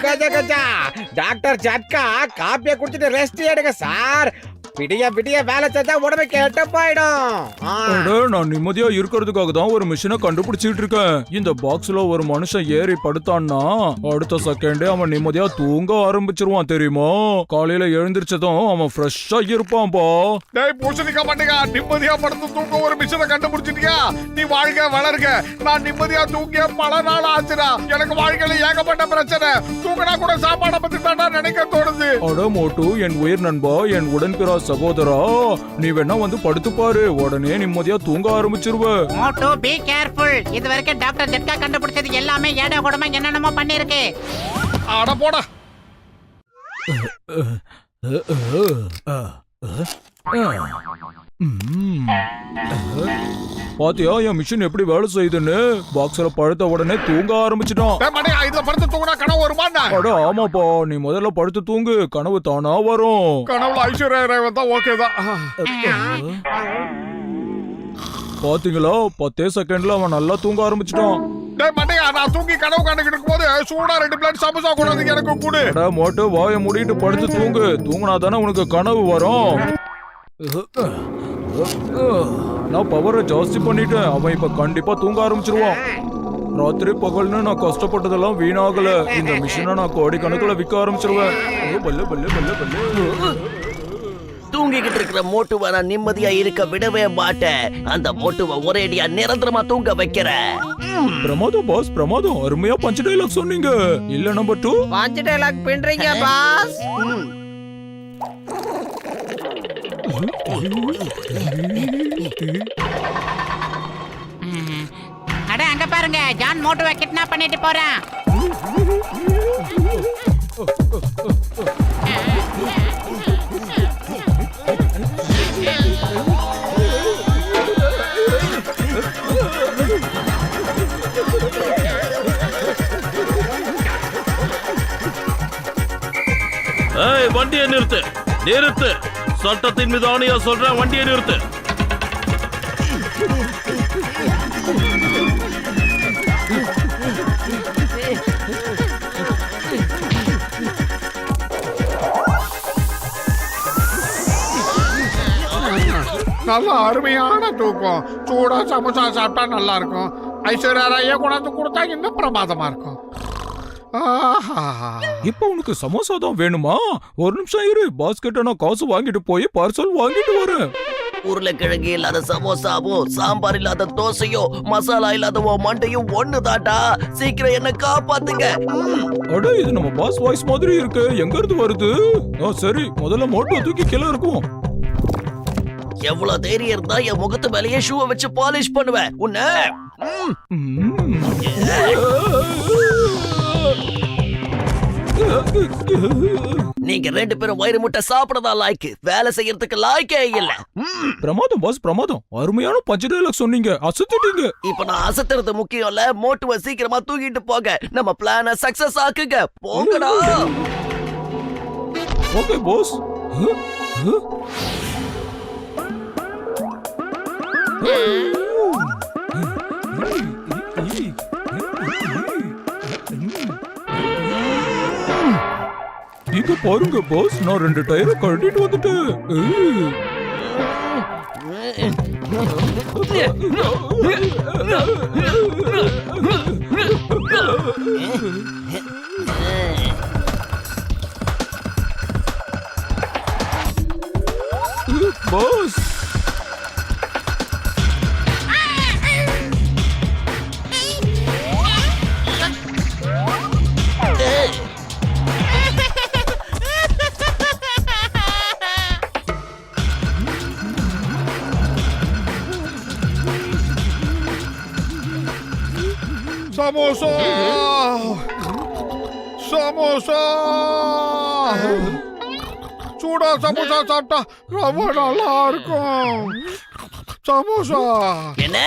Gaja Gaja doctor ஜட்கா காப்பியை குடிச்சிட்டு rest எடுங்க சார். விடிய விடிய வேலை செஞ்சா உடம்பு கெட்ட போயிடும். நான் நிம்மதியா இருக்கிறதுக்காக தான் ஒரு மிஷினை கண்டுபிடிச்சிட்டு இருக்கேன். இந்த பாக்ஸ்ல ஒரு மனுஷன் ஏறி படுத்தான்னா அடுத்த செகண்டே அவன் நிம்மதியா தூங்க ஆரம்பிச்சிருவான் தெரியுமா? காலையில எழுந்திரிச்சதும் அவன் ஃப்ரெஷ்ஷா இருப்பான்பா. டேய் பூசணிக்கா மாட்டேங்க, நிம்மதியா படுத்து தூங்க ஒரு மிஷினை கண்டுபிடிச்சிட்டியா? நீ வாழ்க வளர்க. நான் நிம்மதியா தூங்கிய பல நாள் ஆச்சுடா. எனக்கு வாழ்க்கையில ஏகப்பட்ட பிரச்சனை. தூங்கினா கூட சாப்பாடை பத்தி தான் நினைக்க தோணுது. அட மோட்டு, என் உயிர் நண்பா, என் உடன்பிறா சகோதரா, நீ வேணா வந்து படுத்து பாரு, உடனே நிம்மதியா தூங்க ஆரம்பிச்சிருவ. மோட்டு பி கேர்ஃபுல். இது வரைக்கும் டாக்டர் ஜட்கா கண்டுபிடிச்சது எல்லாமே ஏடா கூடமா என்னென்னமோ பண்ணிருக்கு. அட போடா. பாத்தியா என் மிஷின் எப்படி வேலை செய்யுதுன்னு? பாக்ஸ்ல படுத்த உடனே தூங்க ஆரம்பிச்சிட்டான். இதுல படுத்து தூங்கினா கனவு வருமாண்ணா? அட ஆமாப்பா, நீ முதல்ல படுத்து தூங்கு, கனவு தானா வரும். கனவுல ஐஸ்வர்யா ராய் வந்தா ஓகே தான். பாத்தீங்களா, 10 செகண்ட்ல அவன் நல்லா தூங்க ஆரம்பிச்சிட்டான். டேய் மண்டையா, நான் தூங்கி கனவு கண்டுகிட்டு இருக்கும்போது சூடா 2 பிளேட் சமோசா கொண்டு எனக்கு கூடு. அட மோட்டு, வாயை மூடிட்டு படுத்து தூங்கு. தூங்கினா தானே உனக்கு கனவு வரும். நான் பவரை ஜாஸ்தி பண்ணிட்டேன். அவன் இப்ப கண்டிப்பா தூங்க ஆரம்பிச்சிருவான். ராத்திரி பகல்னு நான் கஷ்டப்பட்டதெல்லாம் வீணாகல. இந்த மிஷினை நான் கோடிக்கணக்கில் விற்க ஆரம்பிச்சிருவேன். தூங்கிக்கிட்டு இருக்கிற மோட்டுவை நான் நிம்மதியா இருக்க விடவே மாட்டேன். அந்த மோட்டுவை ஒரேடியா நிரந்தரமா தூங்க வைக்கிற. பிரமாதம் பாஸ், பிரமாதம். அருமையா பஞ்ச் டைலாக் சொன்னீங்க. இல்ல நம்பர் 2 பஞ்ச் டைலாக் பின்றீங்க பாஸ். அட அங்க பாருங்க, ஜான் மோட்டுவை கிட்னாப் பண்ணிட்டு போறான். ஏய், வண்டியை நிறுத்து, நிறுத்து. சட்டத்தின் மீது ஆணையா சொல்றேன், வண்டியை நிறுத்து. நல்ல அருமையான தூக்கம். சூடா சமோசா சாப்பிட்டா நல்லா இருக்கும். ஐஸ்வர்யா ராயே கொண்டாந்து கொடுத்தா இன்னும் பிரமாதமா இருக்கும். இப்ப உனக்கு சமோசா தான் வேணுமா? ஒரு நிமிஷம் இரு, பாஸ்கெட்ட நான் காசு வாங்கிட்டு போய் பார்சல் வாங்கிட்டு வரேன். உருளைக்கிழங்கு இல்லாத சமோசாவோ, சாம்பார் இல்லாத தோசையோ, மசாலா இல்லாதவோ மண்டையும் ஒண்ணு தாட்டா. சீக்கிரம் என்ன காப்பாத்துங்க. அட, இது நம்ம பாஸ் வாய்ஸ் மாதிரி இருக்கு. எங்க இருந்து வருது? சரி, முதல்ல மோட்டோ தூக்கி கீழே இருக்கும். எவ்வளவு தைரியம் இருந்தா என் முகத்து மேலேயே ஷூவை வச்சு பாலிஷ் பண்ணுவேன் உன்ன. நீங்க 2 பேரும் வயிறு முட்டை சாப்பிடதா லாய்க்கு, வேலை செய்யறதுக்கு லாய்க்கே இல்ல. பிரமாதம் பாஸ், பிரமாதம். அருமையான பஞ்ச் டைலாக் சொன்னீங்க, அசத்திட்டீங்க. இப்ப நான் அசத்துறது முக்கியம் இல்ல, மோட்டுவை சீக்கிரமா தூக்கிட்டு போங்க. நம்ம பிளான சக்சஸ் ஆக்குங்க. போங்கடா. Okay boss. இங்க பாருங்க பாஸ், நான் 2 டயரை கழட்டிட்டு வந்துட்டேன். பாஸ், சமோசா சமோசா சூடா சமோசா சாப்பிட்டா ரொம்ப நல்லா இருக்கும். சமோசா என்ன?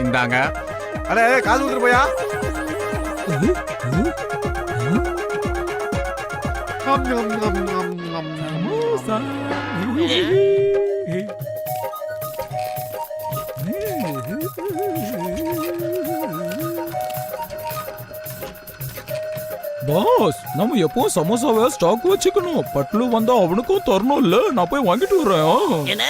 இந்தாங்க. அடே காது ஊத்துட்டு போயா. சமோசா. பாஸ், நம்ம எப்பவும் சமோசாவை ஸ்டாக் வச்சுக்கணும். பட்லு வந்தா அவனுக்கும் தரணும் இல்ல. நான் போய் வாங்கிட்டு வரேன். என்ன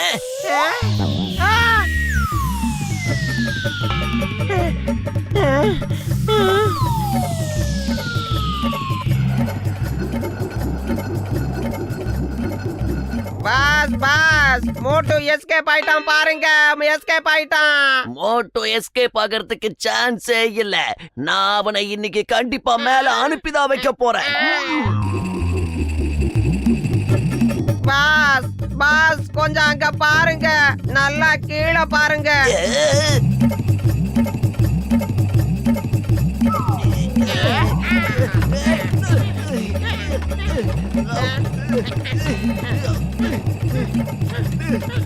பாஸ் பாஸ் மோட்டு எஸ்கேப் ஆயிட்டான் பாருங்க. எஸ்கேப் ஆயிட்டான். மோட்டோ எஸ்கேப் ஆகிறதுக்கு சான்ஸே இல்ல. நான் அவனை இன்னைக்கு கண்டிப்பா மேல அனுப்பிதான் வைக்க போறேன். பாஸ் பாஸ் கொஞ்சம் அங்க பாருங்க. நல்லா கீழே பாருங்க.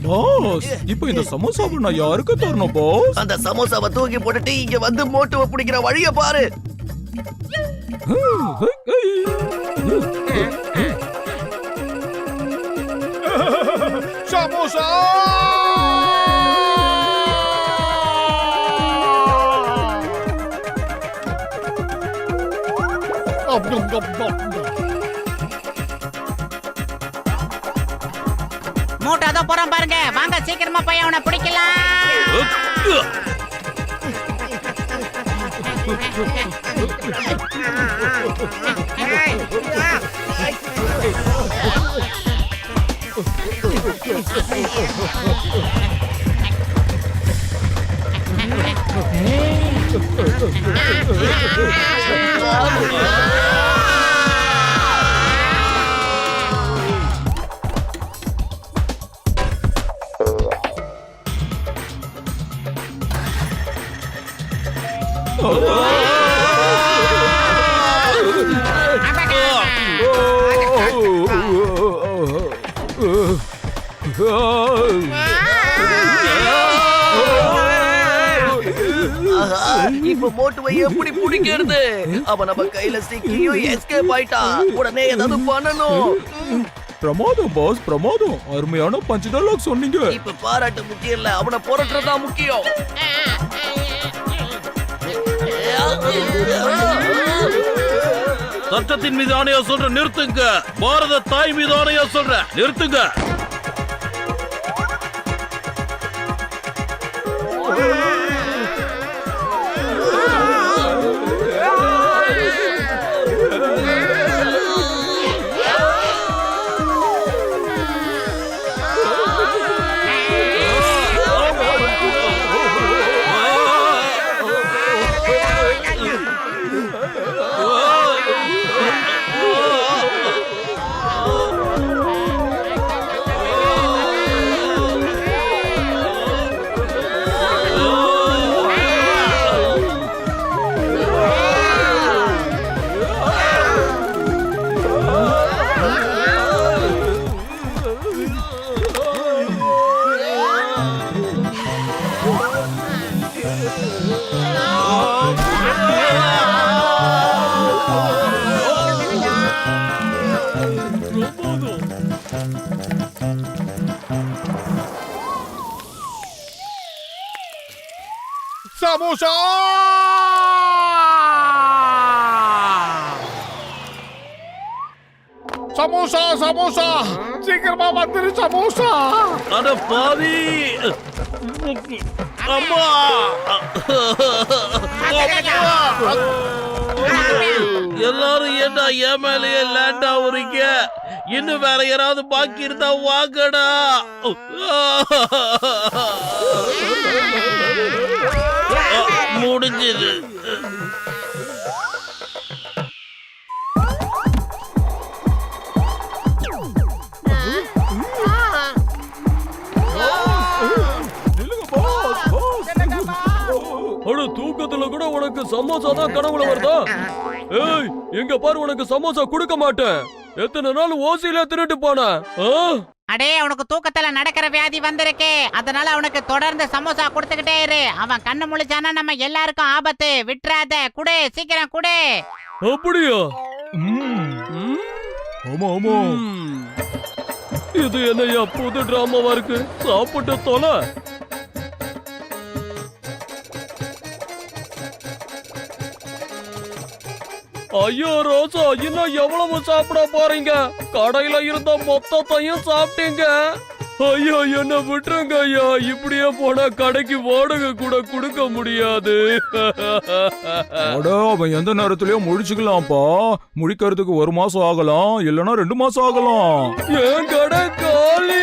பாஸ், இப்போ இந்த சமோசாவை நான் யாருக்கு தரணும் பாஸ்? அந்த சமோசாவை தூக்கி போட்டுட்டு இங்க வந்து மோட்டோவை பிடிக்கிற வழிய பாரு. சமோசா மூட்டை அதோ போறான் பாருங்க. வாங்க சீக்கிரமா போய் அவனை பிடிக்கலாம். இப்ப மோட்டுவை எப்படி பிடிக்கிறது? அவன் நம்ம கையில சிக்கியும் எஸ்கேப் ஆயிட்டான். உடனே ஏதாவது பண்ணணும். பிரமாதம் பாஸ், பிரமாதம். அருமையான பஞ்ச் டயலாக் சொன்னீங்க. இப்ப பாராட்டு முக்கியம் இல்ல, அவனை புரட்டுறதுதான் முக்கியம். சட்டத்தின் மீது ஆணையா சொல்ற நிறுத்துங்க. பாரத தாய் மீது ஆணையா சொல்ற நிறுத்துங்க. சமோசா சமோசா சமோசா சீக்கிரமா வந்துரு சமோசா. அட பாவி. அம்மா. எல்லாரும் ஏண்டா என் மேலேயே லேண்ட் ஆகுறீங்க? இன்னும் வேற யாராவது பாக்கி இருந்தா வாங்கடா. முடிஞ்சது. அட, தூக்கத்துல கூட உனக்கு சமோசா தான் கனவுல வருதா? ஏய், எங்க பாரு, உனக்கு சமோசா கொடுக்க மாட்டேன். எத்தனை நாள் ஓசியில திருட்டு போன? அடே, அவனுக்கு தூக்கத்துல நடக்கிற வியாதி வந்திருக்கு. அதனால அவனுக்கு தொடர்ந்து சமோசா கொடுத்துக்கிட்டே இரு. அவன் கண்ணு முழிச்சானா நம்ம எல்லாருக்கும் ஆபத்து. விட்டுறாத, குடு, சீக்கிரம் குடு. அப்படியா? ஆமா ஆமா. இது என்னையா புது டிராமாவா இருக்கு? சாப்பிட்டு தொலை. ஐயோ ரோசா, இன்னும் எவ்வளவு சாப்பிட போறீங்க? கடையில இருந்த மொத்தத்தையும் சாப்பிட்டீங்க. ஐயோ என்ன விட்டுருங்க ஐயா, இப்படியே போனா கடைக்கு வாடகை கூட கொடுக்க முடியாது. அட, அவன் எந்த நேரத்திலயும் முழிச்சுக்கலாம்ப்பா. முழிக்கிறதுக்கு 1 மாசம் ஆகலாம், இல்லனா 2 மாசம் ஆகலாம். என் கடை காலி.